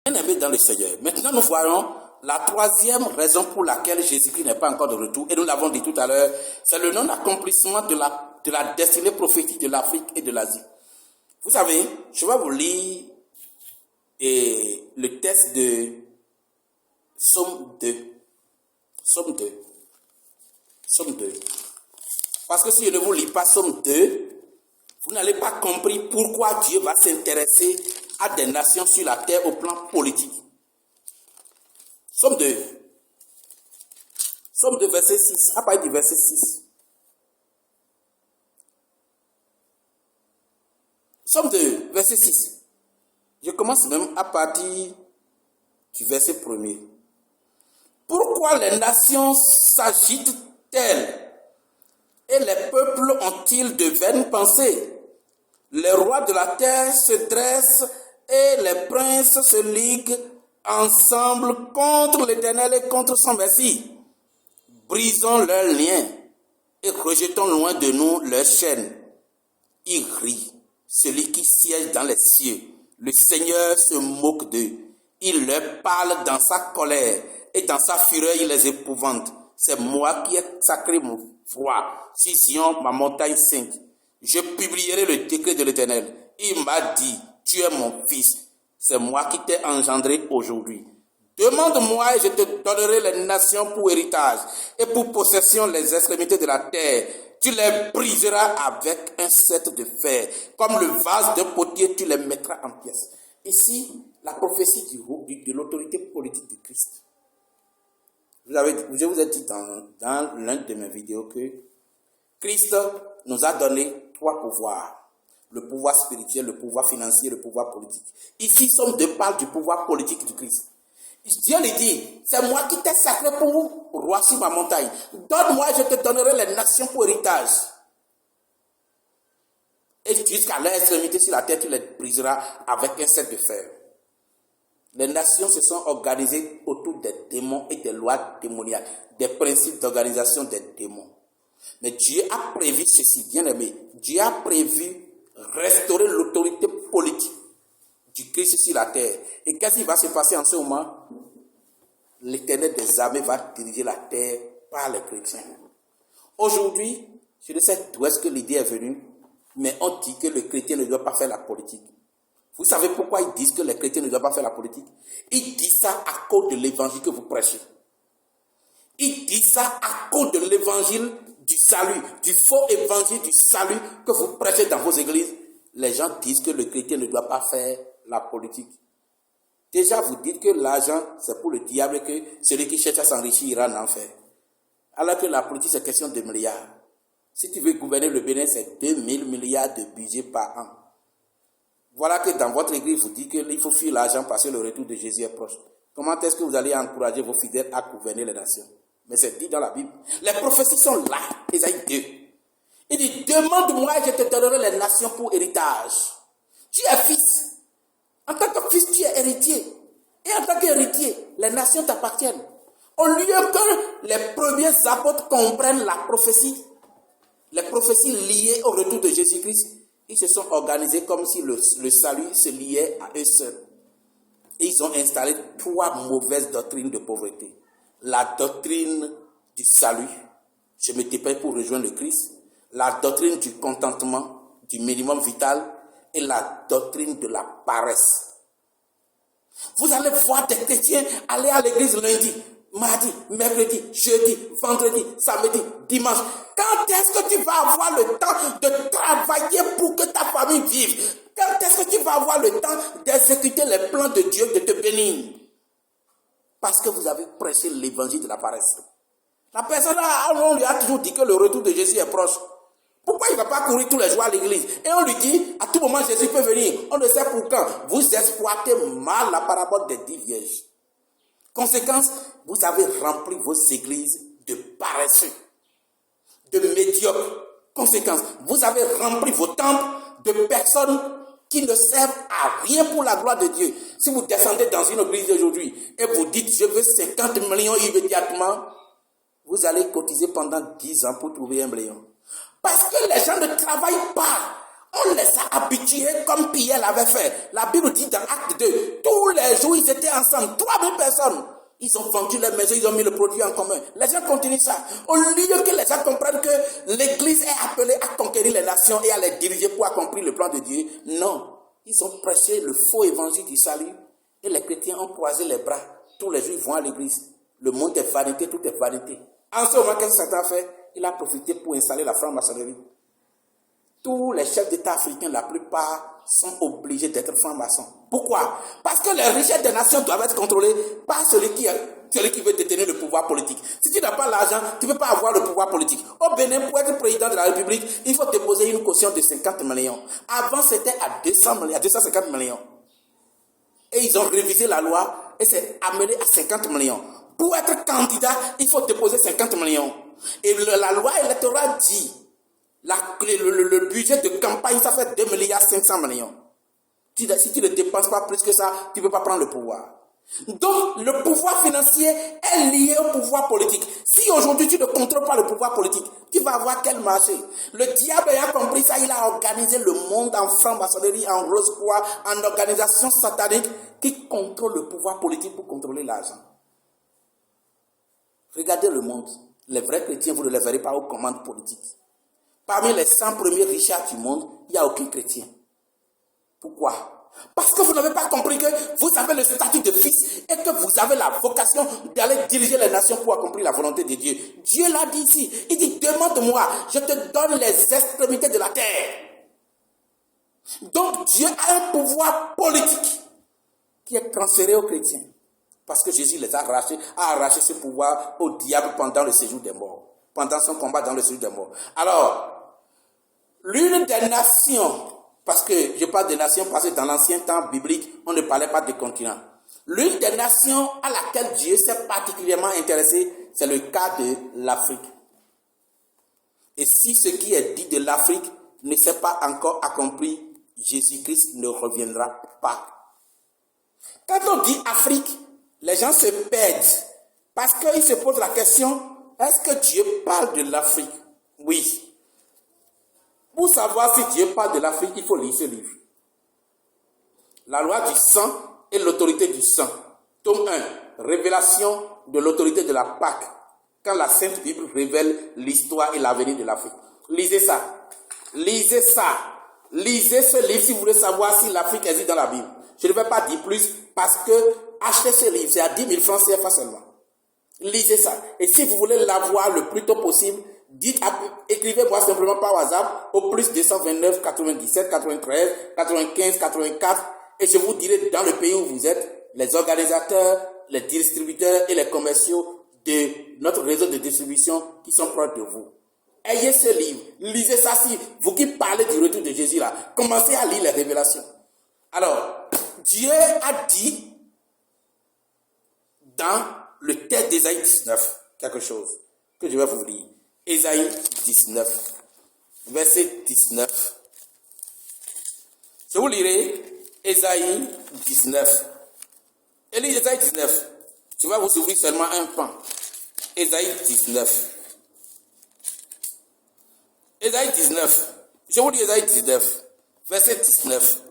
Bien-aimés dans le Seigneur, maintenant nous voyons la troisième raison pour laquelle Jésus-Christ n'est pas encore de retour, et nous l'avons dit tout à l'heure, c'est le non-accomplissement de la destinée prophétique de l'Afrique et de l'Asie. Vous savez, je vais vous lire le texte de Psaume 2. Psaume 2. Psaume 2. Parce que si je ne vous lis pas Psaume 2, vous n'allez pas compris pourquoi Dieu va s'intéresser à des nations sur la terre au plan politique. Psaume 2. Psaume 2, verset 6. À partir du verset 6. Psaume 2, verset 6. Je commence même à partir du verset 1er. Pourquoi les nations s'agitent-elles et les peuples ont-ils de vaines pensées? Les rois de la terre se dressent et les princes se liguent ensemble contre l'Éternel et contre son Messie. Brisons leurs liens et rejetons loin de nous leurs chaînes. Il rit, celui qui siège dans les cieux. Le Seigneur se moque d'eux. Il leur parle dans sa colère et dans sa fureur il les épouvante. C'est moi qui ai sacré mon foi, Sion, ma montagne sainte. Je publierai le décret de l'Éternel. Il m'a dit, tu es mon fils. C'est moi qui t'ai engendré aujourd'hui. Demande-moi et je te donnerai les nations pour héritage et pour possession les extrémités de la terre. Tu les briseras avec un sceptre de fer. Comme le vase d'un potier, tu les mettras en pièces. Ici, la prophétie de l'autorité politique du Christ. Je vous ai dit dans l'un de mes vidéos que Christ nous a donné 3 pouvoirs. Le pouvoir spirituel, le pouvoir financier, le pouvoir politique. Ici, Somme 2 parle du pouvoir politique du Christ. Dieu lui dit, c'est moi qui t'ai sacré pour roi sur ma montagne. Donne-moi, je te donnerai les nations pour héritage. Et jusqu'à leur extrémité sur la terre, tu les briseras avec un sceptre de fer. Les nations se sont organisées autour des démons et des lois démoniaques, des principes d'organisation des démons. Mais Dieu a prévu ceci, bien aimé. Dieu a prévu restaurer l'autorité politique du Christ sur la terre. Et qu'est-ce qui va se passer en ce moment? L'Éternel des armées va diriger la terre par les chrétiens. Aujourd'hui, je ne sais d'où est-ce que l'idée est venue, mais on dit que le chrétien ne doit pas faire la politique. Vous savez pourquoi ils disent que les chrétiens ne doivent pas faire la politique? Ils disent ça à cause de l'évangile que vous prêchez. Ils disent ça à cause de l'évangile du salut, du faux évangile du salut que vous prêchez dans vos églises. Les gens disent que le chrétien ne doit pas faire la politique. Déjà, vous dites que l'argent, c'est pour le diable, que celui qui cherche à s'enrichir ira en enfer. Alors que la politique, c'est question de milliards. Si tu veux gouverner le Bénin, c'est 2000 milliards de budget par an. Voilà que dans votre église, vous dites qu'il faut fuir l'argent parce que le retour de Jésus est proche. Comment est-ce que vous allez encourager vos fidèles à gouverner les nations? Mais c'est dit dans la Bible. Les prophéties sont là, Ésaïe 2. Il dit, demande-moi et je te donnerai les nations pour héritage. Tu es fils. En tant que fils, tu es héritier. Et en tant qu'héritier, les nations t'appartiennent. Au lieu que les premiers apôtres comprennent la prophétie, les prophéties liées au retour de Jésus-Christ, ils se sont organisés comme si le salut se liait à eux seuls. Et ils ont installé 3 mauvaises doctrines de pauvreté. La doctrine du salut, je me dépêche pour rejoindre le Christ. La doctrine du contentement, du minimum vital. Et la doctrine de la paresse. Vous allez voir des chrétiens aller à l'église lundi, mardi, mercredi, jeudi, vendredi, samedi, dimanche. Quand est-ce que tu vas avoir le temps de travailler pour que ta famille vive? Quand est-ce que tu vas avoir le temps d'exécuter les plans de Dieu, de te bénir? Parce que vous avez prêché l'évangile de la paresse. La personne là, on lui a toujours dit que le retour de Jésus est proche. Pourquoi il ne va pas courir tous les jours à l'église? Et on lui dit, à tout moment Jésus peut venir. On ne sait pour quand. Vous exploitez mal la parabole des 10 vierges. Conséquence, vous avez rempli vos églises de paresseux, de médiocres. Conséquence, vous avez rempli vos temples de personnes qui ne servent à rien pour la gloire de Dieu. Si vous descendez dans une église aujourd'hui et vous dites, je veux 50 millions immédiatement, vous allez cotiser pendant 10 ans pour trouver 1 million. Parce que les gens ne travaillent pas. On les a habitués comme Pierre l'avait fait. La Bible dit dans Acte 2, tous les jours, ils étaient ensemble, 3000 personnes. Ils ont vendu leurs maisons, ils ont mis le produit en commun. Les gens continuent ça. Au lieu que les gens comprennent que l'Église est appelée à conquérir les nations et à les diriger pour accomplir le plan de Dieu, non. Ils ont prêché le faux évangile du salut et les chrétiens ont croisé les bras. Tous les jours, ils vont à l'église. Le monde est vanité, tout est vanité. En ce moment, qu'est-ce que Satan a fait? Il a profité pour installer la franc-maçonnerie. Tous les chefs d'État africains, la plupart, sont obligés d'être francs-maçons. Pourquoi? Parce que les richesses des nations doivent être contrôlées par celui qui veut détenir le pouvoir politique. Si tu n'as pas l'argent, tu ne peux pas avoir le pouvoir politique. Au Bénin, pour être président de la République, il faut déposer une caution de 50 millions. Avant, c'était à 250 millions. Et ils ont révisé la loi et c'est amené à 50 millions. Pour être candidat, il faut déposer 50 millions. Et la loi électorale dit, le budget de campagne, ça fait 2 milliards 500 millions. Si tu ne dépenses pas plus que ça, tu ne peux pas prendre le pouvoir. Donc, le pouvoir financier est lié au pouvoir politique. Si aujourd'hui tu ne contrôles pas le pouvoir politique, tu vas avoir quel marché? Le diable a compris ça, il a organisé le monde en franc-maçonnerie, en rose-croix, en organisation satanique qui contrôle le pouvoir politique pour contrôler l'argent. Regardez le monde. Les vrais chrétiens, vous ne les verrez pas aux commandes politiques. Parmi les 100 premiers richards du monde, il n'y a aucun chrétien. Pourquoi? Parce que vous n'avez pas compris que vous avez le statut de fils et que vous avez la vocation d'aller diriger les nations pour accomplir la volonté de Dieu. Dieu l'a dit ici. Il dit, demande-moi, je te donne les extrémités de la terre. Donc Dieu a un pouvoir politique qui est transféré aux chrétiens. Parce que Jésus les a arraché ce pouvoir au diable pendant le séjour des morts. Pendant son combat dans le séjour des morts. Alors, l'une des nations... Parce que je parle des nations parce que dans l'ancien temps biblique, on ne parlait pas de continents. L'une des nations à laquelle Dieu s'est particulièrement intéressé, c'est le cas de l'Afrique. Et si ce qui est dit de l'Afrique ne s'est pas encore accompli, Jésus-Christ ne reviendra pas. Quand on dit Afrique, les gens se perdent parce qu'ils se posent la question, est-ce que Dieu parle de l'Afrique? Oui. Pour savoir si Dieu parle de l'Afrique, il faut lire ce livre. La loi du sang et l'autorité du sang. Tome 1. Révélation de l'autorité de la Pâque. Quand la Sainte Bible révèle l'histoire et l'avenir de l'Afrique. Lisez ça. Lisez ça. Lisez ce livre si vous voulez savoir si l'Afrique existe dans la Bible. Je ne vais pas dire plus parce que achetez ce livre, c'est à 10 000 francs CFA seulement. Lisez ça. Et si vous voulez l'avoir le plus tôt possible, écrivez-moi simplement par WhatsApp au plus 229 97 93 95 84 et je vous dirai dans le pays où vous êtes les organisateurs, les distributeurs et les commerciaux de notre réseau de distribution qui sont proches de vous. Ayez ce livre, lisez ça si vous qui parlez du retour de Jésus là, commencez à lire les révélations. Alors, Dieu a dit dans le texte d'Ésaïe 19 quelque chose que je vais vous lire. Ésaïe 19, verset 19. Je vous lirai Ésaïe 19. Et lis Ésaïe 19. Je vais vous ouvrir seulement un pan. Ésaïe 19. Ésaïe 19. Je vous lis Ésaïe 19, verset 19.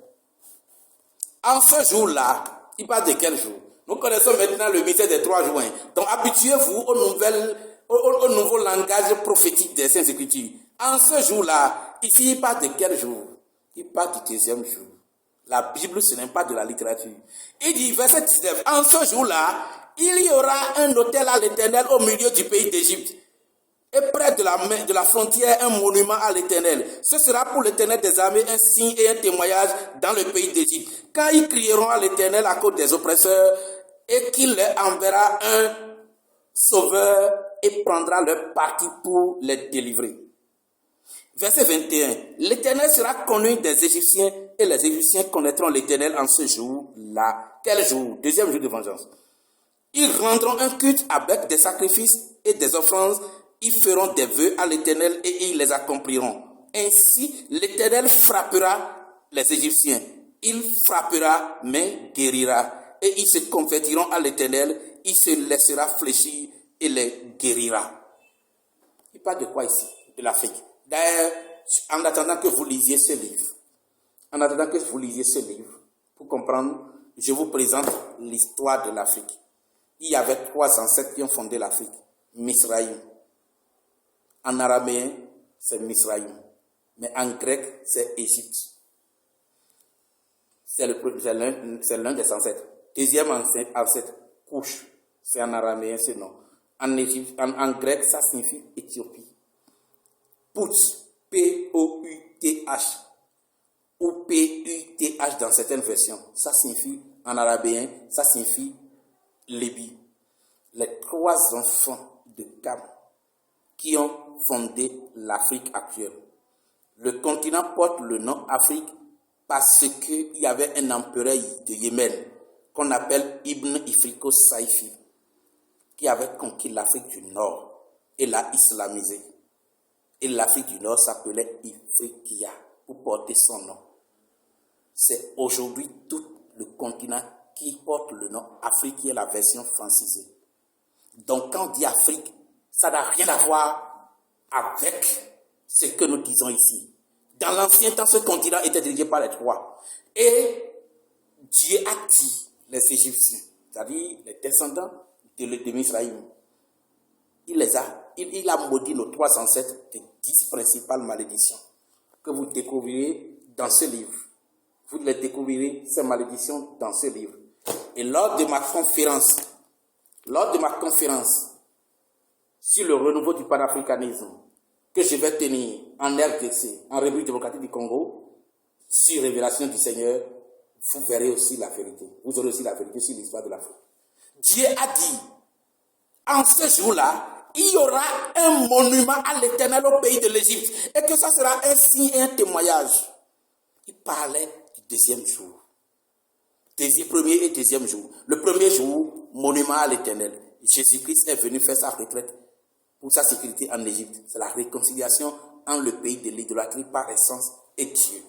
En ce jour-là, il parle de quel jour? Nous connaissons maintenant le mystère des 3 jours. Donc habituez-vous au nouveau langage prophétique des Saintes Écritures. En ce jour-là, ici il parle de quel jour? Il parle du 10e jour. La Bible, ce n'est pas de la littérature. Il dit, verset 19, en ce jour-là, il y aura un autel à l'Éternel au milieu du pays d'Égypte. Et près de la frontière, un monument à l'Éternel. Ce sera pour l'Éternel des armées un signe et un témoignage dans le pays d'Égypte. Quand ils crieront à l'Éternel à cause des oppresseurs, et qu'il leur enverra un sauveur et prendra leur parti pour les délivrer. Verset 21. L'Éternel sera connu des Égyptiens et les Égyptiens connaîtront l'Éternel en ce jour-là. Quel jour? 2e jour de vengeance. Ils rendront un culte avec des sacrifices et des offrandes. Ils feront des vœux à l'Éternel et ils les accompliront. Ainsi, l'Éternel frappera les Égyptiens. Il frappera mais guérira. Et ils se convertiront à l'Éternel. Il se laissera fléchir et les guérira. Il parle de quoi ici? De l'Afrique. D'ailleurs, en attendant que vous lisiez ce livre, pour comprendre je vous présente l'histoire de l'Afrique. Il y avait 3 ancêtres qui ont fondé l'Afrique. Misraïm. En araméen, c'est Misraïm. Mais en grec, c'est Égypte. C'est l'un des ancêtres. Deuxième ancêtre, Couche. C'est en araméen ce nom. En grec, ça signifie Éthiopie. Put, P-O-U-T-H. Ou P-U-T-H dans certaines versions. Ça signifie, en araméen, ça signifie Libye. Les 3 enfants de Cam qui ont fondé l'Afrique actuelle. Le continent porte le nom Afrique parce qu'il y avait un empereur de Yémen qu'on appelle Ibn Ifriqo Saifi qui avait conquis l'Afrique du Nord et l'a islamisée. Et l'Afrique du Nord s'appelait Ifriqiya pour porter son nom. C'est aujourd'hui tout le continent qui porte le nom Afrique, qui est la version francisée. Donc quand on dit Afrique, ça n'a rien à voir avec ce que nous disons ici. Dans l'ancien temps, ce continent était dirigé par les 3. Et Dieu a dit les Égyptiens, c'est-à-dire les descendants de Misraïm, il a maudit nos 3 ancêtres des 10 principales malédictions que vous découvrirez dans ce livre. Vous les découvrirez, ces malédictions, dans ce livre. Et lors de ma conférence sur le renouveau du panafricanisme que je vais tenir en RDC, en République démocratique du Congo, sur révélation du Seigneur, vous verrez aussi la vérité. Vous aurez aussi la vérité sur l'histoire de l'Afrique. Dieu a dit, en ce jour-là, il y aura un monument à l'Éternel au pays de l'Égypte, et que ça sera un signe et un témoignage. Il parlait du 2e jour. Premier et 2e jour. Le 1er jour, monument à l'Éternel. Jésus-Christ est venu faire sa retraite pour sa sécurité en Égypte. C'est la réconciliation entre le pays de l'idolâtrie par essence et Dieu.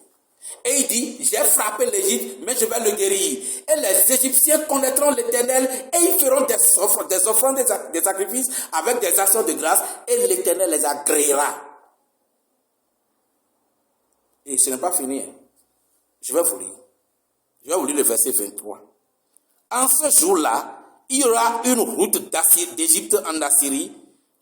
Et il dit, j'ai frappé l'Égypte, mais je vais le guérir. Et les Égyptiens connaîtront l'Éternel et ils feront des offrandes, des sacrifices avec des actions de grâce et l'Éternel les agréera. Et ce n'est pas fini. Je vais vous lire. Je vais vous lire le verset 23. En ce jour-là, il y aura une route d'Égypte en Assyrie.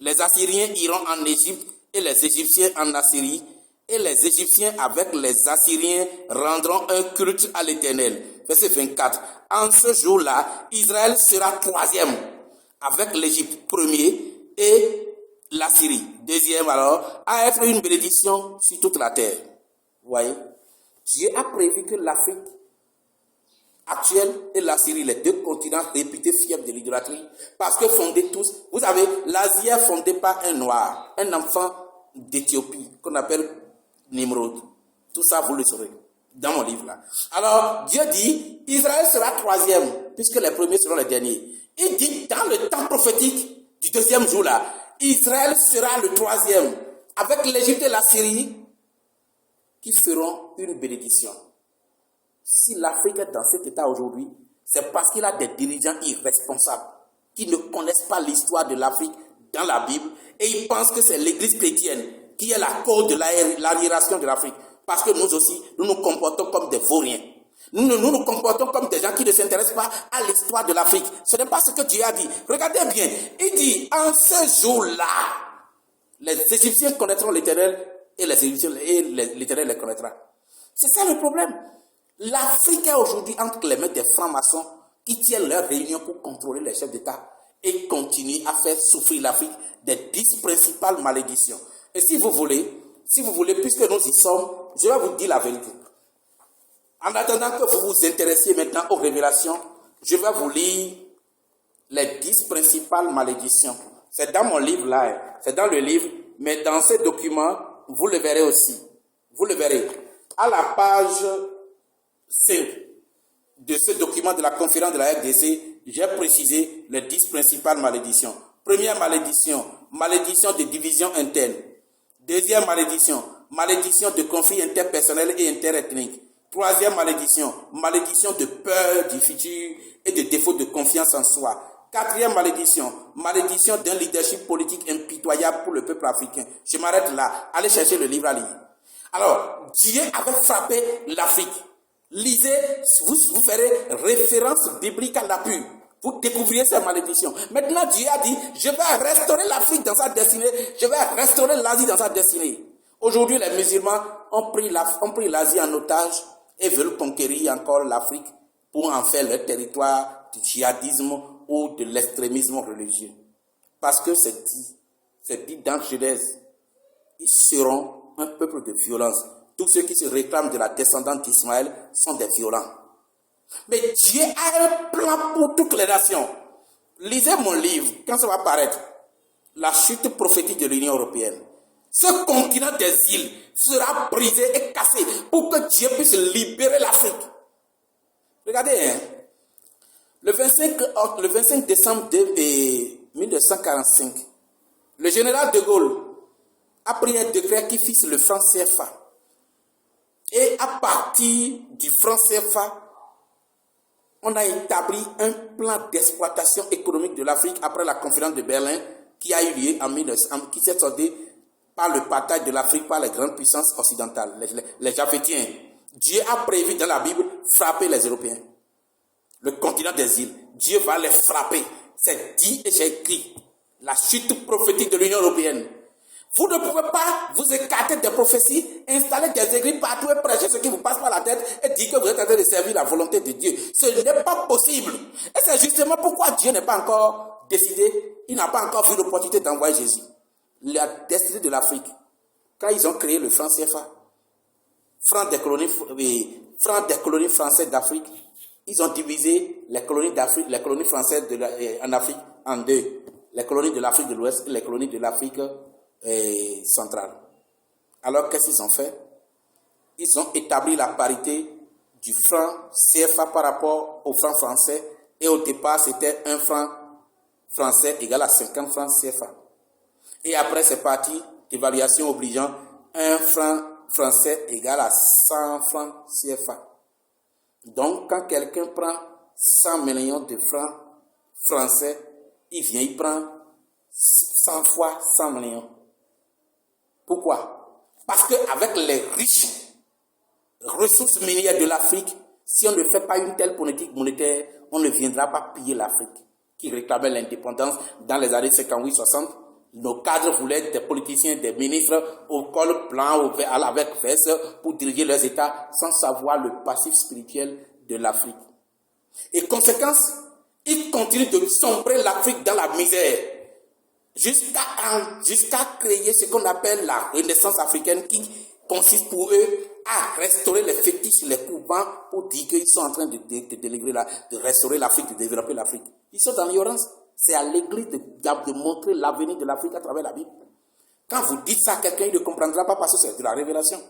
Les Assyriens iront en Égypte et les Égyptiens en Assyrie. Et les Égyptiens avec les Assyriens rendront un culte à l'Éternel. Verset 24. En ce jour-là, Israël sera 3e avec l'Égypte 1er et l'Assyrie 2e alors à être une bénédiction sur toute la terre. Vous voyez, Dieu a prévu que l'Afrique actuelle et l'Assyrie, les 2 continents réputés fiefs de l'idolâtrie, parce que fondés tous, vous savez, l'Asie est fondée par un noir, un enfant d'Éthiopie qu'on appelle Nimrod. Tout ça, vous le saurez dans mon livre là. Alors, Dieu dit, Israël sera 3e, puisque les premiers seront les derniers. Il dit, dans le temps prophétique du 2e jour là, Israël sera le 3e, avec l'Égypte et la Syrie, qui feront une bénédiction. Si l'Afrique est dans cet état aujourd'hui, c'est parce qu'il a des dirigeants irresponsables, qui ne connaissent pas l'histoire de l'Afrique dans la Bible, et ils pensent que c'est l'Église chrétienne qui est la cause de l'aliénation de l'Afrique. Parce que nous aussi, nous nous comportons comme des vauriens. Nous nous comportons comme des gens qui ne s'intéressent pas à l'histoire de l'Afrique. Ce n'est pas ce que Dieu a dit. Regardez bien. Il dit, en ce jour-là, les Égyptiens connaîtront l'Éternel et l'Éternel les connaîtra. C'est ça le problème. L'Afrique est aujourd'hui entre les mains des francs-maçons qui tiennent leurs réunions pour contrôler les chefs d'État et continuer à faire souffrir l'Afrique des 10 principales malédictions. Et si vous voulez, puisque nous y sommes, je vais vous dire la vérité. En attendant que vous vous intéressiez maintenant aux révélations, je vais vous lire les 10 principales malédictions. C'est dans mon livre là, c'est dans le livre, mais dans ce document, vous le verrez aussi. Vous le verrez. À la page 5 de ce document de la conférence de la RDC, j'ai précisé les 10 principales malédictions. Première malédiction, malédiction de division interne. Deuxième malédiction, malédiction de conflits interpersonnels et interethniques. Troisième malédiction, malédiction de peur du futur et de défaut de confiance en soi. Quatrième malédiction, malédiction d'un leadership politique impitoyable pour le peuple africain. Je m'arrête là. Allez chercher le livre à lire. Alors, Dieu avait frappé l'Afrique Lisez, vous ferez référence biblique à l'appui. Vous découvrirez ces malédictions. Maintenant, Dieu a dit, je vais restaurer l'Afrique dans sa destinée, je vais restaurer l'Asie dans sa destinée. Aujourd'hui, les musulmans ont pris l'Asie en otage et veulent conquérir encore l'Afrique pour en faire leur territoire du djihadisme ou de l'extrémisme religieux. Parce que c'est dit dans Genèse, ils seront un peuple de violence. Tous ceux qui se réclament de la descendance d'Ismaël sont des violents. Mais Dieu a un plan pour toutes les nations. Lisez mon livre, quand ça va paraître, La chute prophétique de l'Union européenne. Ce continent des îles sera brisé et cassé pour que Dieu puisse libérer l'Afrique. Regardez, le 25 décembre 1945, le général de Gaulle a pris un décret qui fixe le franc CFA. Et à partir du franc CFA, on a établi un plan d'exploitation économique de l'Afrique après la conférence de Berlin qui a eu lieu qui s'est soldée par le partage de l'Afrique par les grandes puissances occidentales, les Japhétiens. Dieu a prévu dans la Bible frapper les Européens. Le continent des îles, Dieu va les frapper. C'est dit et j'ai écrit. La chute prophétique de l'Union européenne. Vous ne pouvez pas vous écarter des prophéties, installer des églises partout et prêcher ce qui vous passe par la tête et dire que vous êtes en train de servir la volonté de Dieu. Ce n'est pas possible. Et c'est justement pourquoi Dieu n'est pas encore décidé, il n'a pas encore vu l'opportunité d'envoyer Jésus. La destinée de l'Afrique, quand ils ont créé le franc CFA, franc des colonies françaises d'Afrique, ils ont divisé les colonies d'Afrique, les colonies françaises en Afrique en deux. Les colonies de l'Afrique de l'Ouest et les colonies de l'Afrique centrale. Alors qu'est-ce qu'ils ont fait? Ils ont établi la parité du franc CFA par rapport au franc français et au départ c'était un franc français égal à 50 francs CFA. Et après c'est parti, d'évaluation obligeant un franc français égal à 100 francs CFA. Donc quand quelqu'un prend 100 millions de francs français, il prend 100 fois 100 millions. Pourquoi? Parce qu'avec les riches ressources minières de l'Afrique, si on ne fait pas une telle politique monétaire, on ne viendra pas piller l'Afrique, qui réclamait l'indépendance dans les années 58-60. Nos cadres voulaient être des politiciens, des ministres au col blanc, avec veste, pour diriger leurs États, sans savoir le passif spirituel de l'Afrique. Et conséquence, ils continuent de sombrer l'Afrique dans la misère, jusqu'à créer ce qu'on appelle la Renaissance africaine, qui consiste pour eux à restaurer les fétiches, les couvents, pour dire qu'ils sont en train de restaurer l'Afrique, de développer l'Afrique. Ils sont dans l'ignorance. C'est à l'Église de montrer l'avenir de l'Afrique à travers la Bible. Quand vous dites ça à quelqu'un, il ne comprendra pas parce que c'est de la révélation.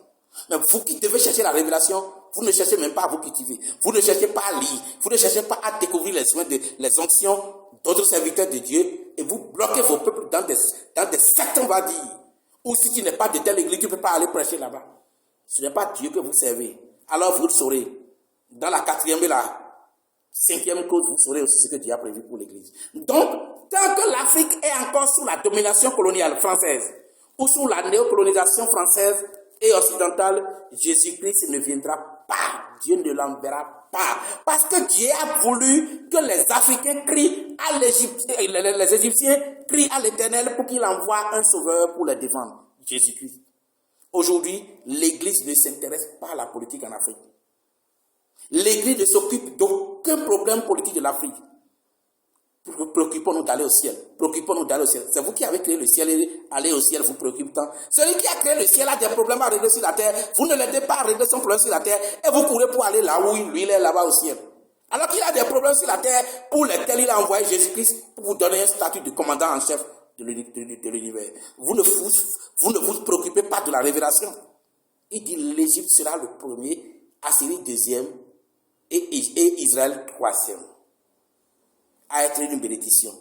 Mais vous qui devez chercher la révélation, vous ne cherchez même pas à vous cultiver. Vous ne cherchez pas à lire. Vous ne cherchez pas à découvrir les onctions d'autres serviteurs de Dieu. Et vous bloquez vos peuples dans des sectes, on va dire. Ou si tu n'es pas de telle église, tu ne peux pas aller prêcher là-bas. Ce n'est pas Dieu que vous servez. Alors vous le saurez. Dans la 4e et la 5e cause, vous saurez aussi ce que Dieu a prévu pour l'église. Donc, tant que l'Afrique est encore sous la domination coloniale française, ou sous la néocolonisation française et occidentale, Jésus-Christ ne viendra pas. Dieu ne l'enverra pas. Parce que Dieu a voulu que les Africains crient à les Égyptiens crient à l'Éternel pour qu'il envoie un sauveur pour les défendre. Jésus-Christ. Aujourd'hui, l'Église ne s'intéresse pas à la politique en Afrique. L'Église ne s'occupe d'aucun problème politique de l'Afrique. Préoccupons-nous d'aller au ciel. Préoccupons-nous d'aller au ciel. C'est vous qui avez créé le ciel et aller au ciel vous préoccupe tant. Celui qui a créé le ciel a des problèmes à régler sur la terre. Vous ne l'aidez pas à régler son problème sur la terre et vous courez pour aller là où lui il est là-bas au ciel. Alors qu'il a des problèmes sur la terre pour lesquels il a envoyé Jésus-Christ pour vous donner un statut de commandant en chef de l'univers. Vous ne vous préoccupez pas de la révélation. Il dit l'Égypte sera le premier, Assyrie deuxième et Israël troisième. À être une bénédiction.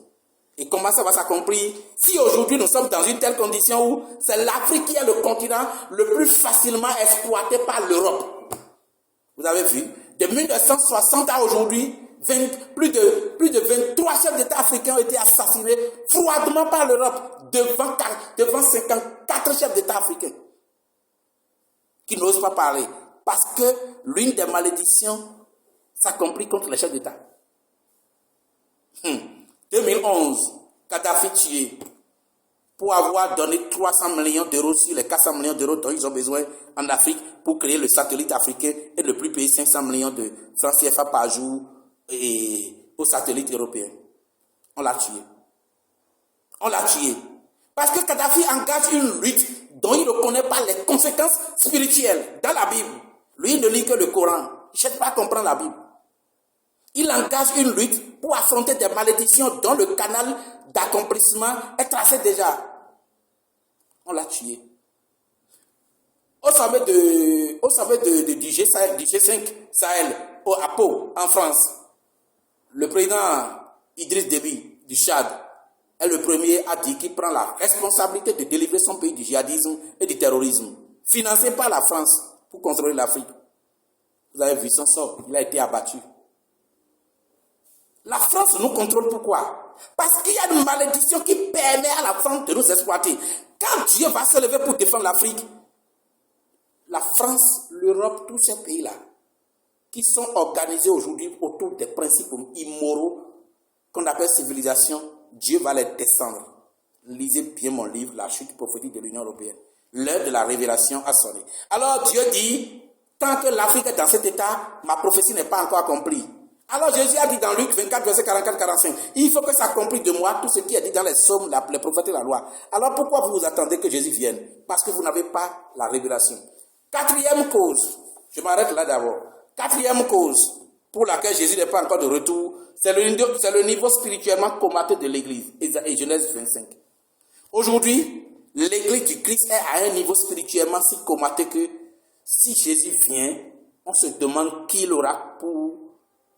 Et comment ça va s'accomplir? Si aujourd'hui nous sommes dans une telle condition où c'est l'Afrique qui est le continent le plus facilement exploité par l'Europe. Vous avez vu? De 1960 à aujourd'hui, plus de 23 chefs d'État africains ont été assassinés froidement par l'Europe devant 54 chefs d'État africains qui n'osent pas parler. parce que l'une des malédictions s'accomplit contre les chefs d'État. 2011, Kadhafi tué pour avoir donné 300 millions d'euros sur les 400 millions d'euros dont ils ont besoin en Afrique pour créer le satellite africain et ne plus payer 500 millions de francs CFA par jour au satellite européen. On l'a tué. On l'a tué. Parce que Kadhafi engage une lutte dont il ne connaît pas les conséquences spirituelles dans la Bible. Lui, il ne lit que le Coran. Il ne cherche pas à comprendre la Bible. Il engage une lutte pour affronter des malédictions dont le canal d'accomplissement est tracé déjà. On l'a tué. Au sommet du G5 Sahel, à Pau, en France, le président Idriss Déby du Tchad est le premier à dire qu'il prend la responsabilité de délivrer son pays du djihadisme et du terrorisme, financé par la France pour contrôler l'Afrique. Vous avez vu son sort, il a été abattu. La France nous contrôle pourquoi? Parce qu'il y a une malédiction qui permet à la France de nous exploiter. Quand Dieu va se lever pour défendre l'Afrique, la France, l'Europe, tous ces pays-là, qui sont organisés aujourd'hui autour des principes immoraux qu'on appelle civilisation, Dieu va les descendre. Lisez bien mon livre, La chute prophétique de l'Union européenne. L'heure de la révélation a sonné. Alors Dieu dit, tant que l'Afrique est dans cet état, ma prophétie n'est pas encore accomplie. Alors Jésus a dit dans Luc 24, verset 44-45, il faut que s'accomplisse de moi tout ce qui est dit dans les psaumes, les prophètes et la loi. Alors pourquoi vous vous attendez que Jésus vienne? Parce que vous n'avez pas la révélation. Quatrième cause, je m'arrête là d'abord. Quatrième cause pour laquelle Jésus n'est pas encore de retour, c'est le niveau spirituellement comateux de l'Église. Et Genèse 25. Aujourd'hui, l'Église du Christ est à un niveau spirituellement si comateux que si Jésus vient, on se demande qui il aura pour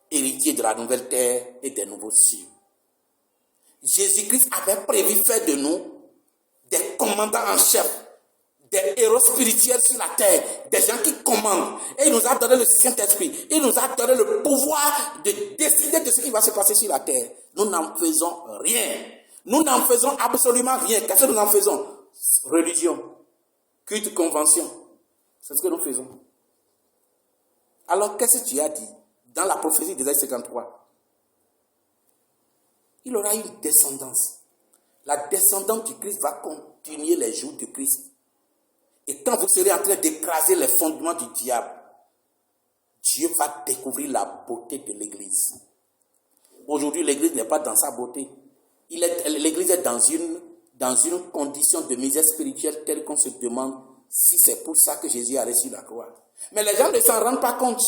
héritier de la nouvelle terre et des nouveaux cieux. Jésus-Christ avait prévu faire de nous des commandants en chef, des héros spirituels sur la terre, des gens qui commandent. Et il nous a donné le Saint-Esprit. Il nous a donné le pouvoir de décider de ce qui va se passer sur la terre. Nous n'en faisons rien. Nous n'en faisons absolument rien. Qu'est-ce que nous en faisons? Religion, culte, convention. C'est ce que nous faisons. Alors, qu'est-ce que Dieu a dit dans la prophétie d'Ésaïe 53? Il aura une descendance. La descendance du Christ va continuer les jours du Christ. Et quand vous serez en train d'écraser les fondements du diable, Dieu va découvrir la beauté de l'Église. Aujourd'hui, l'Église n'est pas dans sa beauté. L'Église est dans une condition de misère spirituelle telle qu'on se demande si c'est pour ça que Jésus a reçu la croix. Mais les gens ne s'en rendent pas compte.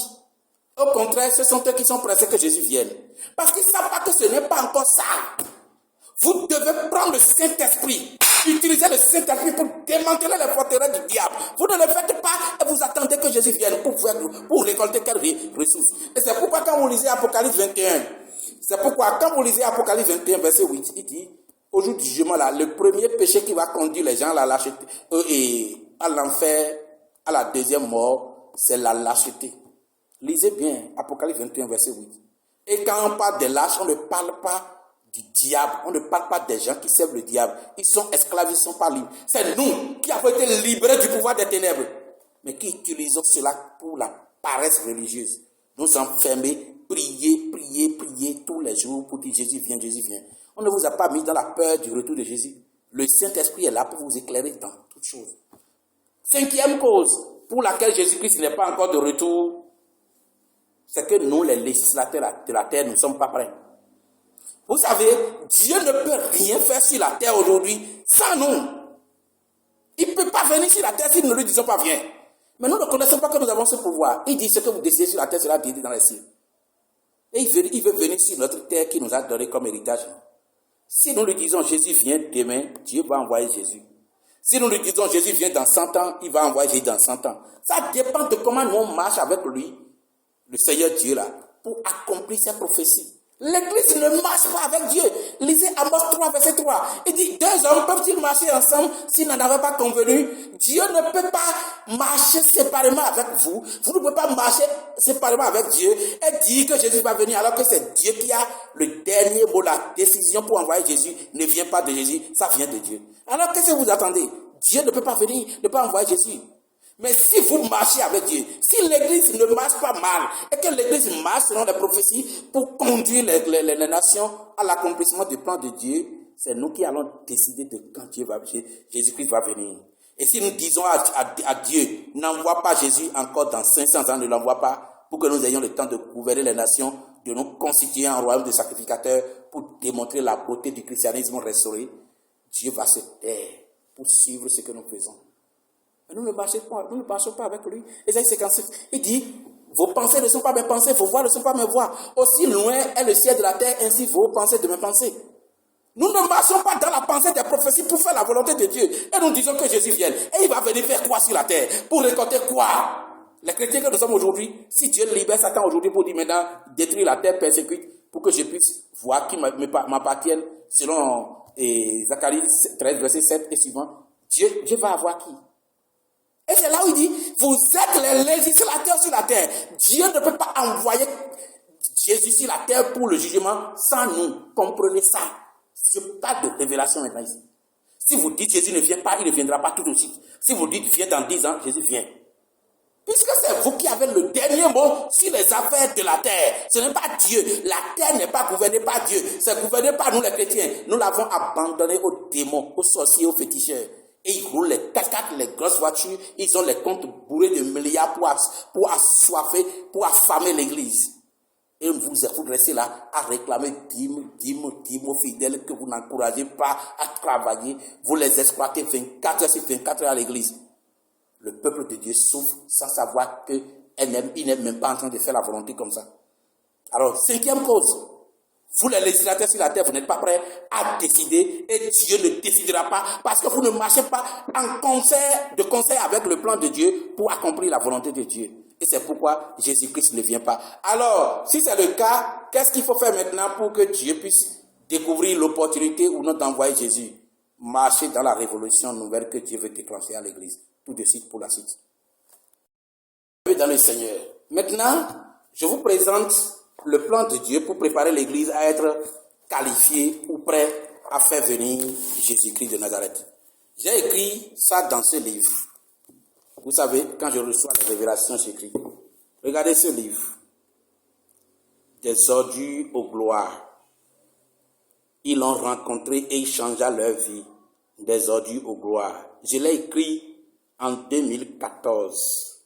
Au contraire, ce sont eux qui sont pressés que Jésus vienne. Parce qu'ils ne savent pas que ce n'est pas encore ça. Vous devez prendre le Saint-Esprit. Utilisez le Saint-Esprit pour démanteler les forteresses du diable. Vous ne le faites pas et vous attendez que Jésus vienne pour récolter quelle ressource. Et c'est pourquoi quand vous lisez Apocalypse 21, verset 8, il dit, au jour du jugement là, le premier péché qui va conduire les gens à la lâcheté, et à l'enfer, à la deuxième mort, c'est la lâcheté. Lisez bien Apocalypse 21, verset 8. Et quand on parle des lâches, on ne parle pas du diable. On ne parle pas des gens qui servent le diable. Ils sont esclaves, ils ne sont pas libres. C'est nous qui avons été libérés du pouvoir des ténèbres, mais qui utilisons cela pour la paresse religieuse. Nous enfermer, prier tous les jours pour dire Jésus vient, Jésus vient. On ne vous a pas mis dans la peur du retour de Jésus. Le Saint-Esprit est là pour vous éclairer dans toutes choses. Cinquième cause pour laquelle Jésus-Christ n'est pas encore de retour, c'est que nous, les législateurs de la terre, nous ne sommes pas prêts. Vous savez, Dieu ne peut rien faire sur la terre aujourd'hui sans nous. Il ne peut pas venir sur la terre si nous ne lui disons pas viens. Mais nous ne connaissons pas que nous avons ce pouvoir. Il dit ce que vous décidez sur la terre sera décidé dans les cieux. Et il veut venir sur notre terre qui nous a donné comme héritage. Si nous lui disons Jésus vient demain, Dieu va envoyer Jésus. Si nous lui disons Jésus vient dans 100 ans, il va envoyer Jésus dans 100 ans. Ça dépend de comment nous on marche avec lui, le Seigneur Dieu là, pour accomplir ses prophéties. L'Église ne marche pas avec Dieu. Lisez Amos 3, verset 3. Il dit, 2 hommes peuvent-ils marcher ensemble s'ils n'en avaient pas convenu? Dieu ne peut pas marcher séparément avec vous. Vous ne pouvez pas marcher séparément avec Dieu et dire que Jésus va venir alors que c'est Dieu qui a le dernier mot, la décision pour envoyer Jésus ne vient pas de Jésus, ça vient de Dieu. Alors qu'est-ce que vous attendez? Dieu ne peut pas venir, ne peut pas envoyer Jésus. Mais si vous marchez avec Dieu, si l'église ne marche pas mal, et que l'église marche selon les prophéties pour conduire les nations à l'accomplissement du plan de Dieu, c'est nous qui allons décider de quand Jésus-Christ va venir. Et si nous disons à Dieu, n'envoie pas Jésus encore dans 500 ans, ne l'envoie pas, pour que nous ayons le temps de gouverner les nations, de nous constituer en royaume de sacrificateurs, pour démontrer la beauté du christianisme restauré, Dieu va se taire pour suivre ce que nous faisons. Mais nous ne marchons pas avec lui. Ésaïe 56, il dit, vos pensées ne sont pas mes pensées, vos voix ne sont pas mes voix. Aussi loin est le ciel de la terre, ainsi vos pensées de mes pensées. Nous ne marchons pas dans la pensée des prophéties pour faire la volonté de Dieu. Et nous disons que Jésus vienne. Et il va venir faire quoi sur la terre? Pour récolter quoi? Les chrétiens que nous sommes aujourd'hui, si Dieu libère Satan aujourd'hui pour dire maintenant, détruire la terre, persécute, pour que je puisse voir qui m'appartiennent, selon Zacharie 13, verset 7 et suivant, Dieu va avoir qui? Et c'est là où il dit, vous êtes les législateurs sur la terre. Dieu ne peut pas envoyer Jésus sur la terre pour le jugement sans nous. Comprenez ça. Je parle de révélation maintenant ici. Si vous dites Jésus ne vient pas, il ne viendra pas tout de suite. Si vous dites viens dans 10 ans, Jésus vient. Puisque c'est vous qui avez le dernier mot sur les affaires de la terre. Ce n'est pas Dieu. La terre n'est pas gouvernée par Dieu. C'est gouverné par nous les chrétiens. Nous l'avons abandonné aux démons, aux sorciers, aux féticheurs. Et ils roulent les 4x4, les grosses voitures. Ils ont les comptes bourrés de milliards pour assoiffer, pour affamer l'église. Et vous restez là à réclamer dîmes aux fidèles que vous n'encouragez pas à travailler. Vous les exploitez 24 heures sur 24 heures à l'église. Le peuple de Dieu souffre sans savoir qu'il n'est même pas en train de faire la volonté comme ça. Alors, 5e cause. Vous les législateurs sur la terre, vous n'êtes pas prêts à décider et Dieu ne décidera pas parce que vous ne marchez pas en concert avec le plan de Dieu pour accomplir la volonté de Dieu. Et c'est pourquoi Jésus-Christ ne vient pas. Alors, si c'est le cas, qu'est-ce qu'il faut faire maintenant pour que Dieu puisse découvrir l'opportunité ou non d'envoyer Jésus? Marcher dans la révolution nouvelle que Dieu veut déclencher à l'église. Tout de suite pour la suite. Dans le Seigneur. Maintenant, je vous présente le plan de Dieu pour préparer l'église à être qualifiée ou prête à faire venir Jésus-Christ de Nazareth. J'ai écrit ça dans ce livre. Vous savez, quand je reçois les révélations, j'écris. Regardez ce livre. Des ordures aux gloires. Ils l'ont rencontré et il changea leur vie. Des ordures aux gloires. Je l'ai écrit en 2014.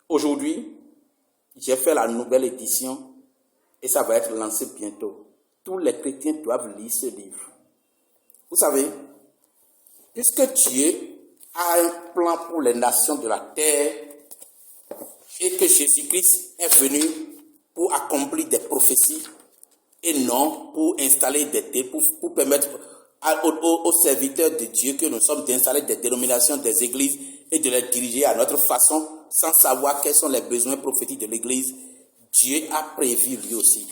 Aujourd'hui, j'ai fait la nouvelle édition et ça va être lancé bientôt. Tous les chrétiens doivent lire ce livre. Vous savez, puisque Dieu a un plan pour les nations de la terre et que Jésus-Christ est venu pour accomplir des prophéties et non pour installer pour permettre aux serviteurs de Dieu que nous sommes d'installer des dénominations, des églises et de les diriger à notre façon sans savoir quels sont les besoins prophétiques de l'église. Dieu a prévu lui aussi.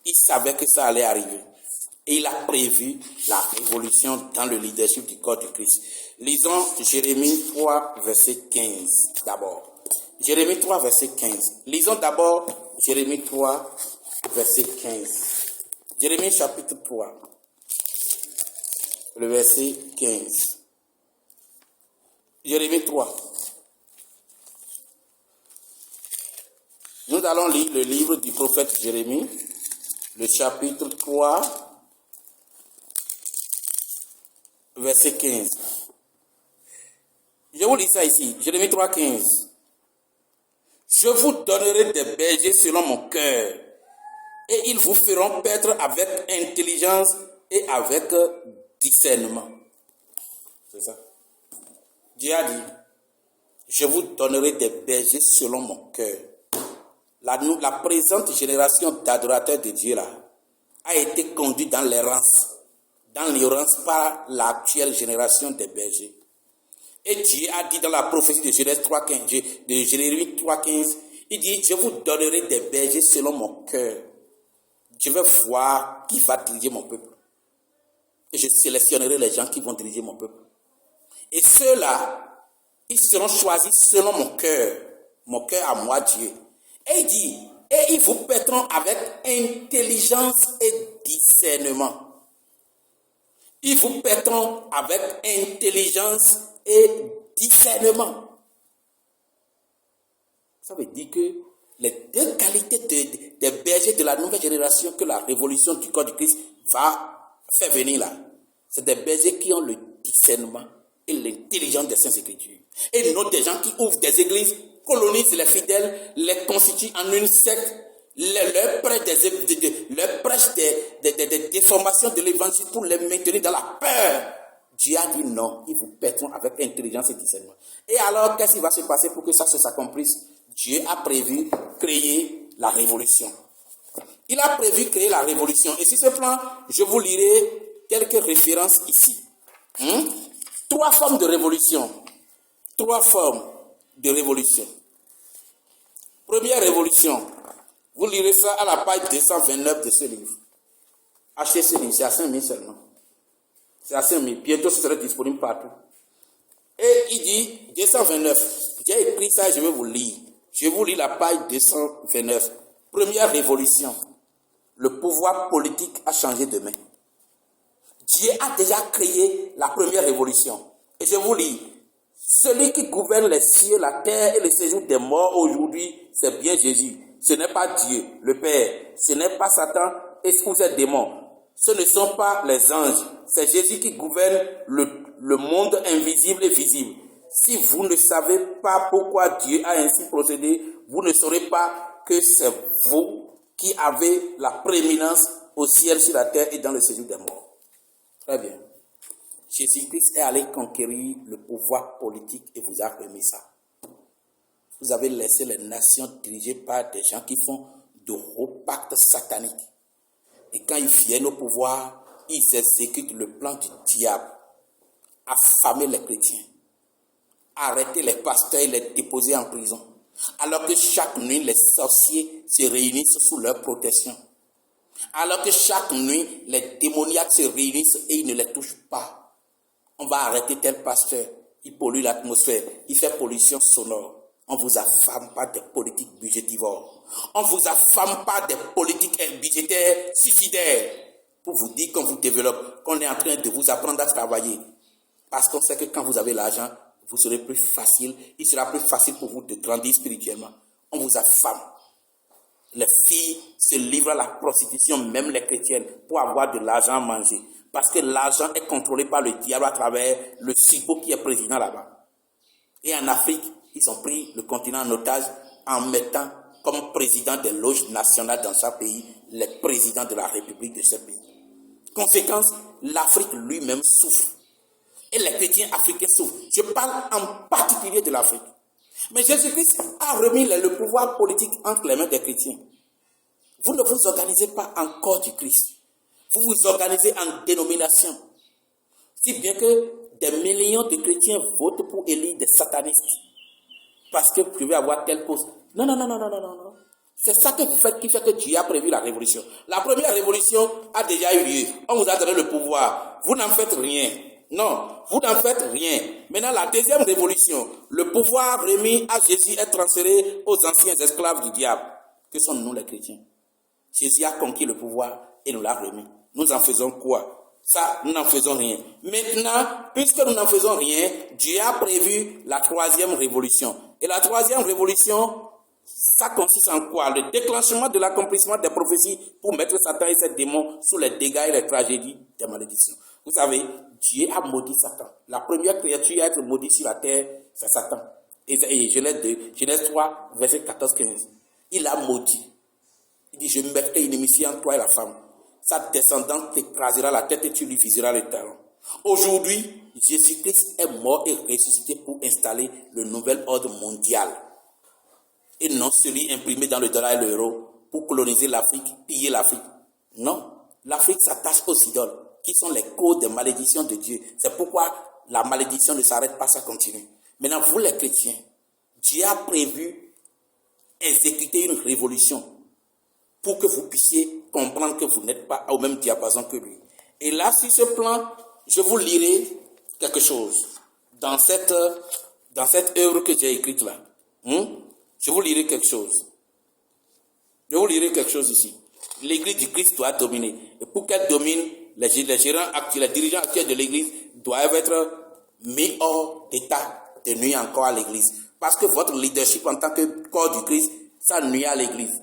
Il savait que ça allait arriver. Et il a prévu la révolution dans le leadership du corps du Christ. Lisons Jérémie 3, verset 15 d'abord. Jérémie 3, verset 15. Lisons d'abord Jérémie 3, verset 15. Jérémie chapitre 3, le verset 15. Jérémie 3. Nous allons lire le livre du prophète Jérémie, le chapitre 3, verset 15. Je vous lis ça ici, Jérémie 3, 15. Je vous donnerai des bergers selon mon cœur, et ils vous feront paître avec intelligence et avec discernement. C'est ça. Dieu a dit, je vous donnerai des bergers selon mon cœur. La présente génération d'adorateurs de Dieu là a été conduite dans l'errance par l'actuelle génération des bergers. Et Dieu a dit dans la prophétie de Jérémie 3.15, il dit, je vous donnerai des bergers selon mon cœur. Je vais voir qui va diriger mon peuple. Et je sélectionnerai les gens qui vont diriger mon peuple. Et ceux-là, ils seront choisis selon mon cœur à moi Dieu. Et il dit, et ils vous paîtront avec intelligence et discernement. Ils vous paieront avec intelligence et discernement. Ça veut dire que les deux qualités des bergers de la nouvelle génération que la révolution du corps du Christ va faire venir là, c'est des bergers qui ont le discernement et l'intelligence des Saintes Écritures. Et non des gens qui ouvrent des églises, colonisent les fidèles, les constituent en une secte, leur prêchent des déformations de l'évangile pour les maintenir dans la peur. Dieu a dit non, ils vous paieront avec intelligence et discernement. Et alors, qu'est-ce qui va se passer pour que ça s'accomplisse? Dieu a prévu créer la révolution. Il a prévu créer la révolution. Et sur ce plan, je vous lirai quelques références ici. 3 formes de révolution. 3 formes de révolution. Première révolution. Vous lirez ça à la page 229 de ce livre. Achetez ce livre, c'est à 5 000 seulement. C'est à 5 000. Bientôt, ce sera disponible partout. Et il dit, 229. J'ai écrit ça et je vais vous lire. Je vous lis la page 229. Première révolution. Le pouvoir politique a changé de main. Dieu a déjà créé la première révolution. Et je vous lis. Celui qui gouverne les cieux, la terre et le séjour des morts aujourd'hui, c'est bien Jésus. Ce n'est pas Dieu, le Père. Ce n'est pas Satan et ses démons. Ce ne sont pas les anges. C'est Jésus qui gouverne le monde invisible et visible. Si vous ne savez pas pourquoi Dieu a ainsi procédé, vous ne saurez pas que c'est vous qui avez la prééminence au ciel, sur la terre et dans le séjour des morts. Très bien. Jésus-Christ est allé conquérir le pouvoir politique et vous a remis ça. Vous avez laissé les nations dirigées par des gens qui font de gros pactes sataniques. Et quand ils viennent au pouvoir, ils exécutent le plan du diable. Affamer les chrétiens. Arrêter les pasteurs et les déposer en prison. Alors que chaque nuit, les sorciers se réunissent sous leur protection. Alors que chaque nuit, les démoniaques se réunissent et ils ne les touchent pas. On va arrêter tel pasteur. Il pollue l'atmosphère. Il fait pollution sonore. On ne vous affame pas des politiques budgétivores. On ne vous affame pas des politiques budgétaires suicidaires. Pour vous dire qu'on vous développe, qu'on est en train de vous apprendre à travailler. Parce qu'on sait que quand vous avez l'argent, vous serez plus facile. Il sera plus facile pour vous de grandir spirituellement. On vous affame. Les filles se livrent à la prostitution, même les chrétiennes, pour avoir de l'argent à manger. Parce que l'argent est contrôlé par le diable à travers le SIPO qui est président là-bas. Et en Afrique, ils ont pris le continent en otage en mettant comme président des loges nationales dans chaque pays les présidents de la République de ce pays. Conséquence, l'Afrique lui-même souffre. Et les chrétiens africains souffrent. Je parle en particulier de l'Afrique. Mais Jésus-Christ a remis le pouvoir politique entre les mains des chrétiens. Vous ne vous organisez pas en corps du Christ. Vous vous organisez en dénomination. Si bien que des millions de chrétiens votent pour élire des satanistes. Parce que je vais avoir tel poste. Non. C'est ça que vous faites qui fait que Dieu a prévu la révolution. La première révolution a déjà eu lieu. On vous a donné le pouvoir. Vous n'en faites rien. Non, vous n'en faites rien. Maintenant, la deuxième révolution, le pouvoir remis à Jésus est transféré aux anciens esclaves du diable. Que sont nous les chrétiens? Jésus a conquis le pouvoir et nous l'a remis. Nous en faisons quoi? Ça, nous n'en faisons rien. Maintenant, puisque nous n'en faisons rien, Dieu a prévu la troisième révolution. Et la troisième révolution, ça consiste en quoi? Le déclenchement de l'accomplissement des prophéties pour mettre Satan et ses démons sous les dégâts et les tragédies des malédictions. Vous savez, Dieu a maudit Satan. La première créature à être maudite sur la terre, c'est Satan. Et Genèse 3, verset 14-15. Il a maudit. Il dit, je mettrai une inimitié entre toi et la femme. Sa descendante t'écrasera la tête et tu lui viseras le talon. Aujourd'hui, Jésus-Christ est mort et ressuscité pour installer le nouvel ordre mondial. Et non celui imprimé dans le dollar et l'euro pour coloniser l'Afrique, piller l'Afrique. Non, l'Afrique s'attache aux idoles, qui sont les causes des malédictions de Dieu. C'est pourquoi la malédiction ne s'arrête pas, ça continue. Maintenant, vous les chrétiens, Dieu a prévu exécuter une révolution pour que vous puissiez comprendre que vous n'êtes pas au même diapason que lui. Et là, sur ce plan, je vous lirai quelque chose dans cette œuvre que j'ai écrite là. Je vous lirai quelque chose. Je vous lirai quelque chose ici. L'Église du Christ doit dominer. Et pour qu'elle domine, les dirigeants actuels de l'Église doivent être mis hors d'état de nuire encore à l'Église. Parce que votre leadership en tant que corps du Christ, ça nuit à l'Église.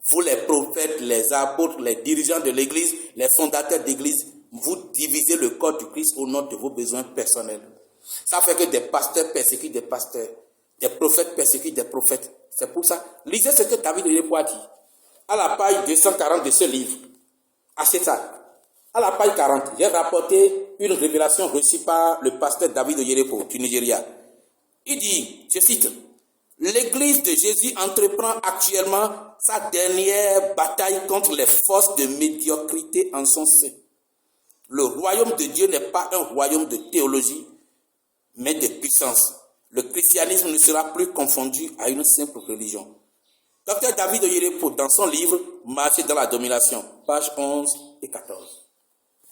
Vous, les prophètes, les apôtres, les dirigeants de l'Église, les fondateurs d'Église, vous divisez le corps du Christ au nom de vos besoins personnels. Ça fait que des pasteurs persécutent des pasteurs, des prophètes persécutent des prophètes. C'est pour ça. Lisez ce que David Oyedepo a dit. À la page 240 de ce livre. Achetez ça. À la page 40, j'ai rapporté une révélation reçue par le pasteur David Oyedepo du Nigeria. Il dit, je cite, « L'Église de Jésus entreprend actuellement sa dernière bataille contre les forces de médiocrité en son sein. Le royaume de Dieu n'est pas un royaume de théologie, mais de puissance. Le christianisme ne sera plus confondu à une simple religion. » Dr David Oyedepo, dans son livre « Marcher dans la domination », pages 11 et 14.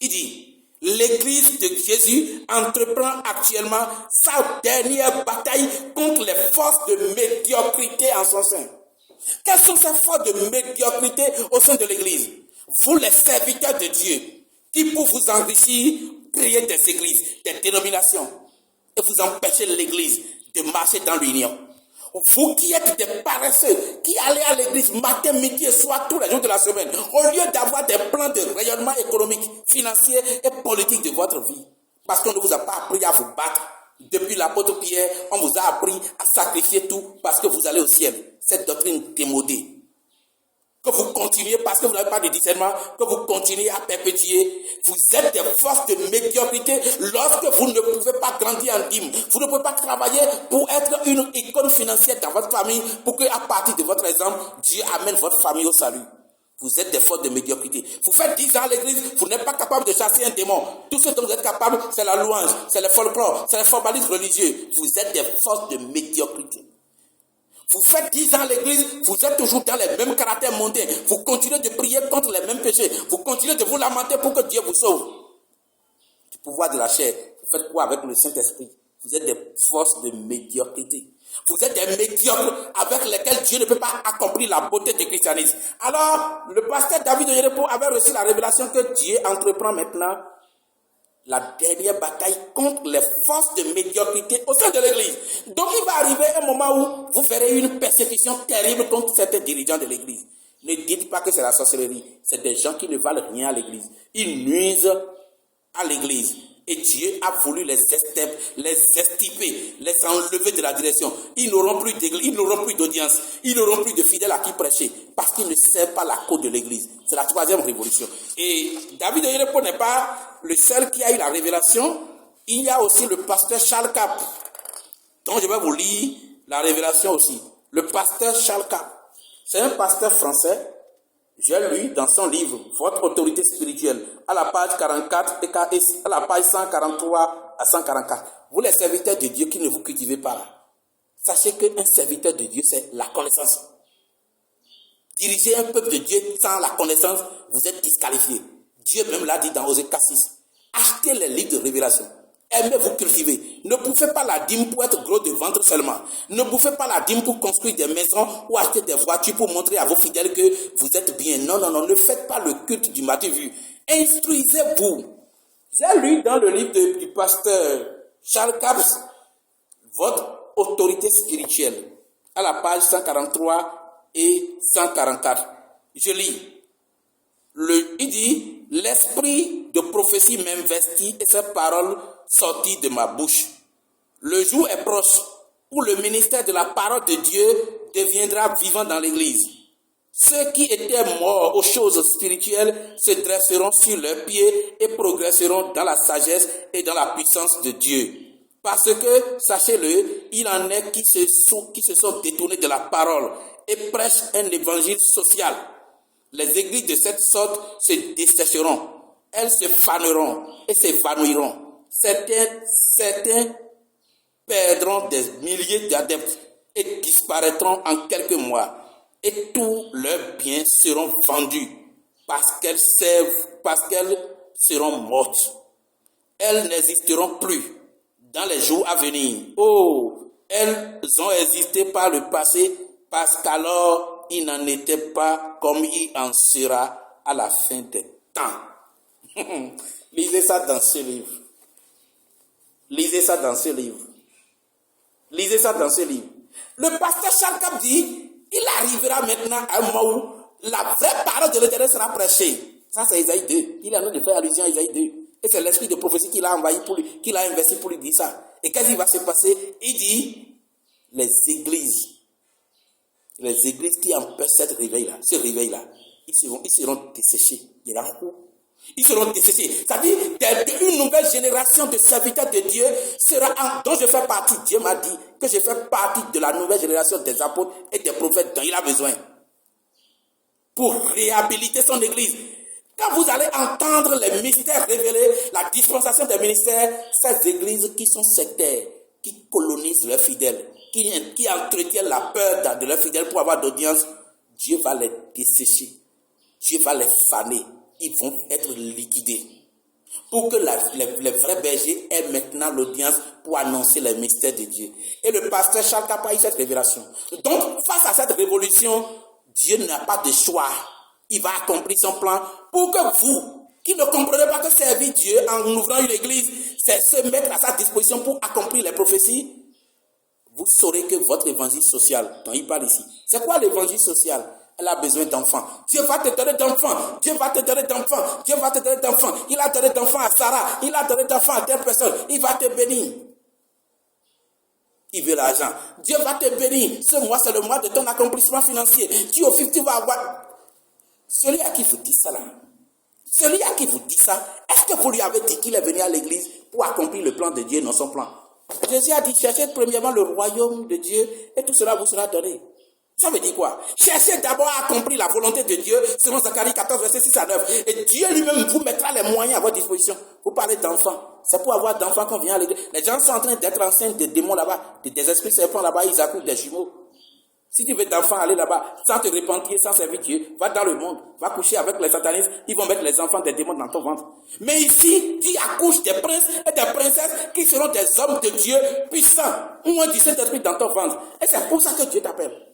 Il dit, l'Église de Jésus entreprend actuellement sa dernière bataille contre les forces de médiocrité en son sein. Quelles sont ces forces de médiocrité au sein de l'Église? Vous, les serviteurs de Dieu, qui pour vous enrichir, priez des églises, des dénominations, et vous empêchez l'Église de marcher dans l'union. Vous qui êtes des paresseux, qui allez à l'église matin, midi et soir, tous les jours de la semaine, au lieu d'avoir des plans de rayonnement économique, financier et politique de votre vie, parce qu'on ne vous a pas appris à vous battre. Depuis l'apôtre Pierre, on vous a appris à sacrifier tout parce que vous allez au ciel. Cette doctrine démodée. Que vous continuez parce que vous n'avez pas de discernement, que vous continuez à perpétuer. Vous êtes des forces de médiocrité lorsque vous ne pouvez pas grandir en dîme. Vous ne pouvez pas travailler pour être une icône financière dans votre famille pour qu'à partir de votre exemple, Dieu amène votre famille au salut. Vous êtes des forces de médiocrité. Vous faites 10 ans à l'église, vous n'êtes pas capable de chasser un démon. Tout ce dont vous êtes capable, c'est la louange, c'est le folklore, c'est le formalisme religieux. Vous êtes des forces de médiocrité. Vous faites 10 ans à l'église, vous êtes toujours dans les mêmes caractères mondains. Vous continuez de prier contre les mêmes péchés. Vous continuez de vous lamenter pour que Dieu vous sauve. Du pouvoir de la chair, vous faites quoi avec le Saint-Esprit? Vous êtes des forces de médiocrité. Vous êtes des médiocres avec lesquels Dieu ne peut pas accomplir la beauté du christianisme. Alors, le pasteur David Oyedepo avait reçu la révélation que Dieu entreprend maintenant la dernière bataille contre les forces de médiocrité au sein de l'église. Donc il va arriver un moment où vous verrez une persécution terrible contre certains dirigeants de l'église. Ne dites pas que c'est la sorcellerie. C'est des gens qui ne valent rien à l'église. Ils nuisent à l'église. Et Dieu a voulu les extirper, les enlever de la direction. Ils n'auront plus d'église, ils n'auront plus d'audience, ils n'auront plus de fidèles à qui prêcher, parce qu'ils ne servent pas la cause de l'église. C'est la troisième révolution. Et David Oyedepo n'est pas le seul qui a eu la révélation. Il y a aussi le pasteur Charles Cap, dont je vais vous lire la révélation aussi. Le pasteur Charles Cap, c'est un pasteur français. J'ai lu dans son livre « Votre autorité spirituelle » à la page 44 et à la page 143 à 144. Vous les serviteurs de Dieu qui ne vous cultivez pas là, sachez qu'un serviteur de Dieu, c'est la connaissance. Dirigez un peuple de Dieu sans la connaissance, vous êtes disqualifié. Dieu même l'a dit dans Osée 4:6. Achetez les livres de révélation. Aimez-vous cultiver. Ne bouffez pas la dîme pour être gros de ventre seulement. Ne bouffez pas la dîme pour construire des maisons ou acheter des voitures pour montrer à vos fidèles que vous êtes bien. Non, non, non. Ne faites pas le culte du matin vu. Instruisez-vous. J'ai lu dans le livre du pasteur Charles Capps, Votre autorité spirituelle, à la page 143 et 144. Je lis. Il dit, l'esprit de prophétie m'investit et ces paroles sorties de ma bouche. Le jour est proche où le ministère de la parole de Dieu deviendra vivant dans l'église. Ceux qui étaient morts aux choses spirituelles se dresseront sur leurs pieds et progresseront dans la sagesse et dans la puissance de Dieu. Parce que, sachez-le, il en est qui se sont détournés de la parole et prêchent un évangile social. Les églises de cette sorte se dessécheront, elles se faneront et s'évanouiront. Certains perdront des milliers d'adeptes et disparaîtront en quelques mois. Et tous leurs biens seront vendus parce qu'elles seront mortes. Elles n'existeront plus dans les jours à venir. Oh, elles ont existé par le passé parce qu'alors il n'en était pas comme il en sera à la fin des temps. Lisez ça dans ce livre. Lisez ça dans ce livre. Lisez ça dans ce livre. Le pasteur Charles Cap dit, il arrivera maintenant à un moment où la vraie parole de l'Éternel sera prêchée. Ça, c'est Isaïe 2. Il est en train de faire allusion à Isaïe 2. Et c'est l'esprit de prophétie qu'il a envahi pour lui, qu'il a investi pour lui dire ça. Et qu'est-ce qui va se passer? Il dit, les églises qui empêchent ce réveil-là, ils seront desséchés. Ils seront desséchés. C'est-à-dire, une nouvelle génération de serviteurs de Dieu dont je fais partie. Dieu m'a dit que je fais partie de la nouvelle génération des apôtres et des prophètes dont il a besoin pour réhabiliter son église. Quand vous allez entendre les mystères révélés, la dispensation des ministères, ces églises qui sont sectaires, qui colonisent leurs fidèles, qui entretiennent la peur de leurs fidèles pour avoir d'audience, Dieu va les dessécher. Dieu va les faner. Ils vont être liquidés. Pour que les vrais bergers aient maintenant l'audience pour annoncer les mystères de Dieu. Et le pasteur Charles Cap a eu cette révélation. Donc, face à cette révolution, Dieu n'a pas de choix. Il va accomplir son plan pour que vous, qui ne comprenez pas que servir Dieu en ouvrant une église, c'est se mettre à sa disposition pour accomplir les prophéties, vous saurez que votre évangile social, dont il parle ici, c'est quoi l'évangile social? Elle a besoin d'enfants. Dieu va te donner d'enfants. Dieu va te donner d'enfants. Dieu va te donner d'enfants. Il a donné d'enfants à Sarah. Il a donné d'enfants à telle personne. Il va te bénir. Il veut l'argent. Dieu va te bénir. Ce mois, c'est le mois de ton accomplissement financier. Tu au fil, tu vas avoir. Celui à qui vous dit ça là, celui à qui vous dit ça, est-ce que vous lui avez dit qu'il est venu à l'église pour accomplir le plan de Dieu, non son plan? Jésus a dit, cherchez premièrement le royaume de Dieu et tout cela vous sera donné. Ça veut dire quoi? Cherchez d'abord à accomplir la volonté de Dieu, selon Zacharie 14, verset 6 à 9. Et Dieu lui-même vous mettra les moyens à votre disposition. Vous parlez d'enfants. C'est pour avoir d'enfants qu'on vient à l'église. Les gens sont en train d'être enceintes des démons là-bas, des esprits serpents là-bas, ils accouchent des jumeaux. Si tu veux d'enfants aller là-bas, sans te repentir, sans servir Dieu, va dans le monde, va coucher avec les satanistes, ils vont mettre les enfants des démons dans ton ventre. Mais ici, tu accouches des princes et des princesses qui seront des hommes de Dieu puissants, ou moins du Saint-Esprit dans ton ventre. Et c'est pour ça que Dieu t'appelle.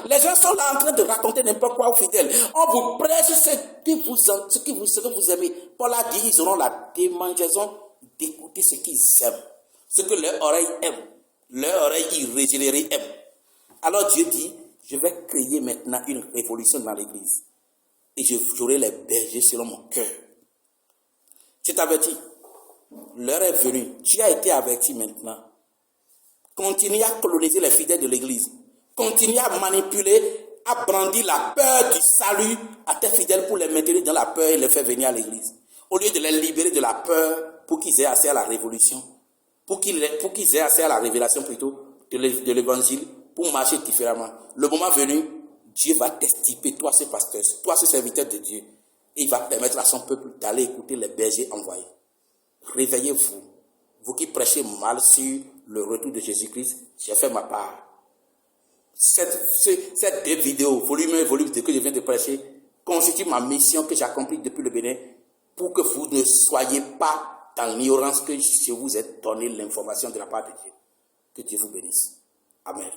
Les gens sont là en train de raconter n'importe quoi aux fidèles. On vous prêche ce que vous aimez. Paul a dit, ils auront la démangeaison d'écouter ce qu'ils aiment. Ce que leur oreille aime. Leur oreille irrégénérée aime. Alors Dieu dit, je vais créer maintenant une révolution dans l'église. Et j'aurai les bergers selon mon cœur. Tu t'avertis. L'heure est venue. Tu as été averti maintenant. Continue à coloniser les fidèles de l'église. Continue à manipuler, à brandir la peur du salut à tes fidèles pour les maintenir dans la peur et les faire venir à l'église. Au lieu de les libérer de la peur pour qu'ils aient accès à la révolution, pour qu'ils aient accès à la révélation plutôt de l'évangile, pour marcher différemment. Le moment venu, Dieu va t'estiper, toi ce pasteur, toi ce serviteur de Dieu, et il va permettre à son peuple d'aller écouter les bergers envoyés. Réveillez-vous, vous qui prêchez mal sur le retour de Jésus-Christ, j'ai fait ma part. Cette deux vidéos, volume 1 et volume 2 que je viens de prêcher, constituent ma mission que j'accomplis depuis le Bénin pour que vous ne soyez pas dans l'ignorance que je vous ai donné l'information de la part de Dieu. Que Dieu vous bénisse. Amen.